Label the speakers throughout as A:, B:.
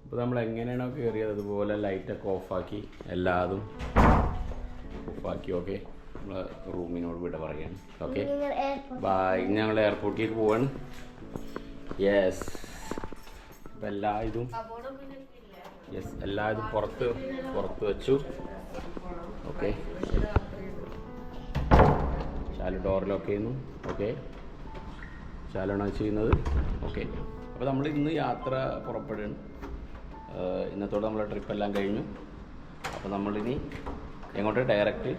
A: അപ്പോൾ നമ്മൾ എങ്ങനെയാണോ കയറിയത് അതുപോലെ ലൈറ്റൊക്കെ ഓഫാക്കി എല്ലാതും ഓഫാക്കി. ഓക്കെ, നമ്മൾ റൂമിനോട് വിട പറയുകയാണ്. Okay bye. ഞങ്ങൾ എയർപോർട്ടിലേക്ക് പോവാണ്. യെസ്, അപ്പം എല്ലാ ഇതും പുറത്ത് വെച്ചു. ഓക്കെ, ശാലു ഡോർ ലോക്ക് ചെയ്യുന്നു. ഓക്കെ, ശാലുവാണ് ചെയ്യുന്നത്. ഓക്കെ, അപ്പോൾ നമ്മൾ ഇന്ന് യാത്ര പുറപ്പെടുകയാണ്. ഇന്നത്തോടെ നമ്മളെ ട്രിപ്പെല്ലാം കഴിഞ്ഞു. അപ്പോൾ നമ്മളിനി എങ്ങോട്ട്? Direct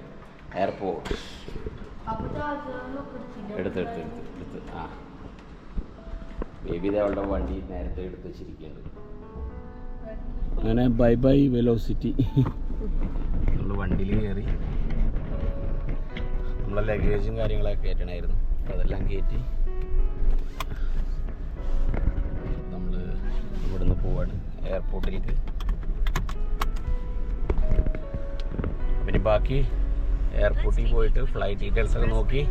A: airport. എടുത്ത് ആ ബേബി അവളുടെ വണ്ടി നേരത്തെ എടുത്ത് വെച്ചിരിക്കുന്നുണ്ട്. അങ്ങനെ ബൈ ബൈ വെലോസിറ്റി. നമ്മൾ വണ്ടിയിൽ കയറി. നമ്മളെ ലഗേജും കാര്യങ്ങളൊക്കെ കയറ്റണമായിരുന്നു. അപ്പോൾ അതെല്ലാം കയറ്റി നമ്മൾ ഇവിടുന്ന് പോവാണ് എയർപോർട്ടിലേക്ക്. പിന്നെ ബാക്കി എയർപോർട്ടിൽ പോയിട്ട് ഫ്ലൈറ്റ് ഡീറ്റെയിൽസ് ഒക്കെ നോക്കി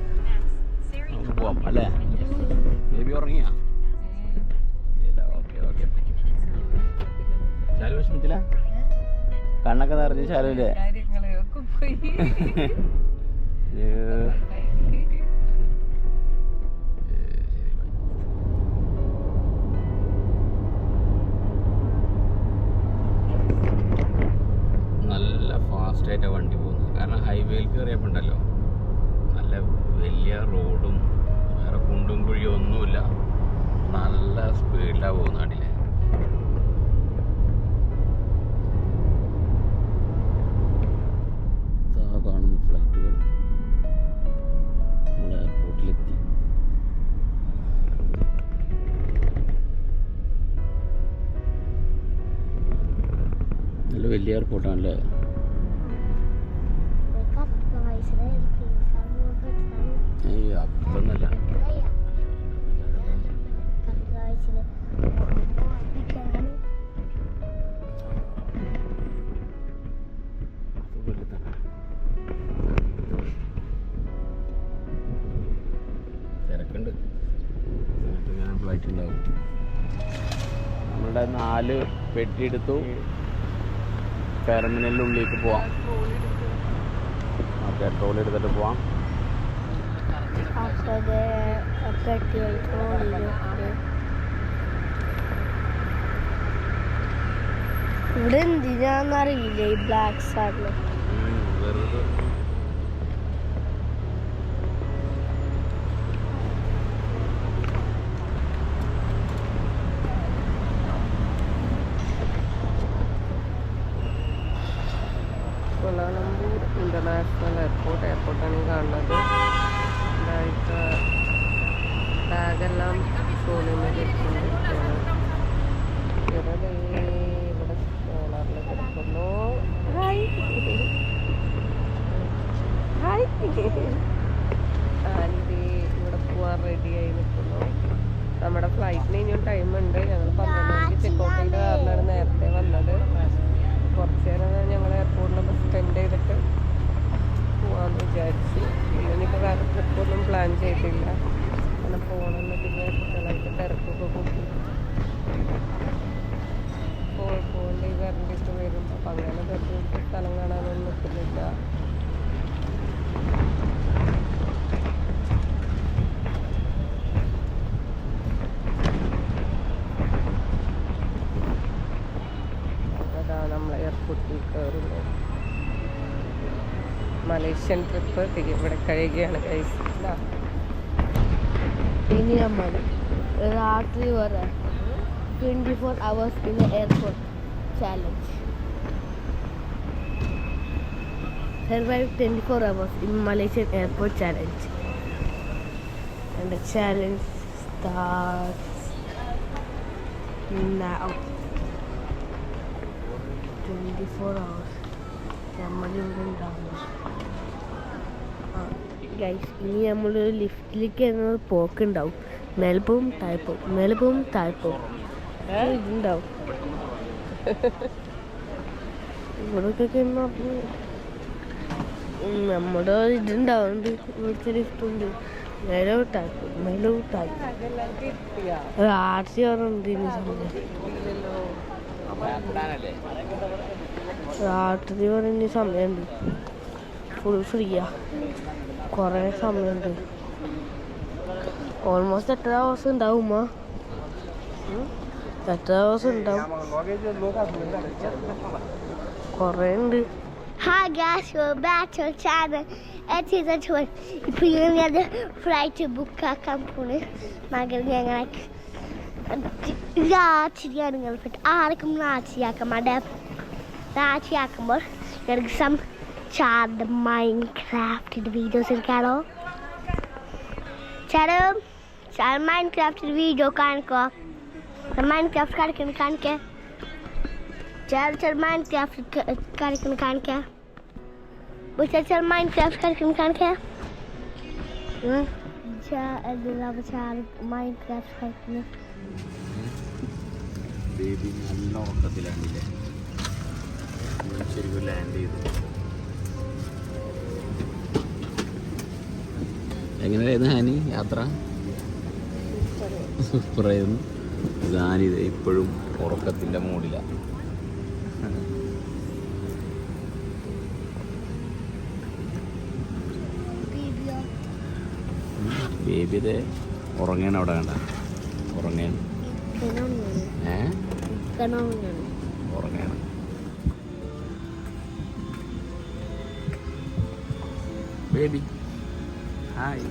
A: നമുക്ക് പോവാം അല്ലേ? ബേബി ഉറങ്ങിയാ? Okay okay. ശാലു വിഷമിച്ചില്ല? കണ്ണൊക്കെ നിറഞ്ഞ് ശാലുവില്ലേ? നല്ല ഫാസ്റ്റായിട്ടാണ് വണ്ടി പോകുന്നത്. കാരണം ഹൈവേയിൽ കയറിയപ്പോണ്ടല്ലോ നല്ല വലിയ റോഡും വേറെ കുണ്ടും കുഴിയും ഒന്നുമില്ല. നല്ല സ്പീഡിലാണ് പോകുന്നത്. നാട്ടിലെ കാണുന്നു ഫ്ലൈറ്റുകൾ. നമ്മൾ എയർപോർട്ടിലെത്തി. നല്ല വലിയ എയർപോർട്ടാണല്ലേ? അതൊന്നല്ല, തിരക്കുണ്ട്. ഫ്ലൈറ്റ് ഉണ്ടാവും. നമ്മളുടെ 4 പെട്ടി എടുത്തു. ടെർമിനലിനുള്ളിലേക്ക് പോവാം. പെട്രോൾ എടുത്തിട്ട് പോവാം.
B: ഇവിടെ എന്തിനാന്നറിയില്ല ഈ ബ്ലാക്ക് സാറിന്.
C: കൊലാലംപൂർ ഇന്റർനാഷണൽ എയർപോർട്ടാണ് ഈ കാണുന്നത്. ബാഗെല്ലാം ട്രോളിയിൽ ഇട്ടുകൊണ്ടിരിക്കുകയാണ്. ഇവിടെ സോളാറിൽ കിടക്കുന്നു. ആൻറ്റി ഇവിടെ പോവാൻ റെഡിയായി നിൽക്കുന്നു. നമ്മുടെ ഫ്ലൈറ്റിന് ഇനിയും ടൈമുണ്ട്. ഞങ്ങൾ 12 മണിക്ക് ചെക്കൗട്ട് ചെയ്ത കാരണമാണ് നേരത്തെ വന്നത്. കുറച്ച് നേരം ഞങ്ങൾ എയർപോർട്ടിലൊക്കെ സ്പെൻഡ് ചെയ്തിട്ട് പോവാമെന്ന് വിചാരിച്ചു. പിന്നെ എനിക്ക് വേറെ ട്രിപ്പൊന്നും പ്ലാൻ ചെയ്തില്ല. അങ്ങനെ പോകണമെന്ന് പിന്നെ കുട്ടികളായിട്ട് തിരക്കൊക്കെ കൂട്ടി പോകേണ്ടി വരേണ്ടിട്ട് വരും. അപ്പം അങ്ങനെ തെരഞ്ഞെടുത്ത് സ്ഥലം കാണാനൊന്നും നിൽക്കുന്നില്ല. നമ്മൾ എയർപോർട്ടിൽ കയറുന്നു. മലേഷ്യൻ ട്രിപ്പ് ഇവിടെ കഴിയുകയാണ്.
B: ഇനി നമ്മൾ രാത്രി വരെ 24 hours in the airport challenge. Survive 24 hours in Malaysian airport challenge. And the challenge starts now. 24 hours. നമ്മളിവിടെ ഉണ്ടാവും. ഗൈസ്, ഇനി നമ്മളൊരു ലിഫ്റ്റിലേക്ക് എന്നൊരു പോക്കുണ്ടാവും. മേൽപ്പവും താഴ്പ്പവും ഇതുണ്ടാവും. ഇവിടൊക്കെ നമ്മുടെ ഇതുണ്ടാവുന്നുണ്ട്. ഇവിടുത്തെ ലിഫ്റ്റുണ്ട്. മേലോട്ടായി RC പറഞ്ഞിട്ട് രാത്രി പറഞ്ഞ സമയമുണ്ട്, ഫുൾ ഫ്രീയാ, കുറേ സമയമുണ്ട്. ഓൾമോസ്റ്റ് എത്ര ദിവസം ഉണ്ടാവും ഉമ്മ? എത്ര ദിവസം ഉണ്ടാവും? കുറേ ഉണ്ട്.
D: Hi guys, we're back to our channel. It is a tour. ഇപ്പോൾ ഞങ്ങൾ ഫ്ലൈറ്റ് ബുക്ക് ആക്കാൻ പോണ്. മകൾ ഞങ്ങൾ രാത്രിയാണ് നിങ്ങൾ ആർക്കും രാത്രിയാക്കാം. രാത്രിയാക്കുമ്പോൾ ഞങ്ങൾക്ക് ചാർഡ് മൈൻക്രാഫ്റ്റിൻ്റെ വീഡിയോസ് എടുക്കാനോ? ചാർഡ് മൈൻക്രാഫ്റ്റിൻ്റെ വീഡിയോ കാണിക്കോ? മൈൻക്രാഫ്റ്റ് കാണിക്കേ? चल माइनक्राफ्ट कार्यक्रम कान क्या चल माइनक्राफ्ट कार्यक्रम कान क्या माइनक्राफ्ट कार्यक्रम
A: ബേബി നല്ല ഉറക്കത്തിലാണ്ടില്ലേ, ശരിക്കും ലാൻഡ് ചെയ്തു. എങ്ങനെയായിരുന്നു ഹാനി യാത്ര? സൂപ്പറായിരുന്നു. ഹാനിത് ഇപ്പോഴും ഉറക്കത്തിൻ്റെ മൂഡിലാണ്. ബേബി ഇത് ഉറങ്ങണ അവിടെ വേണ്ട, ഉറങ്ങാൻ ഉറങ്ങാണ്. Baby hi.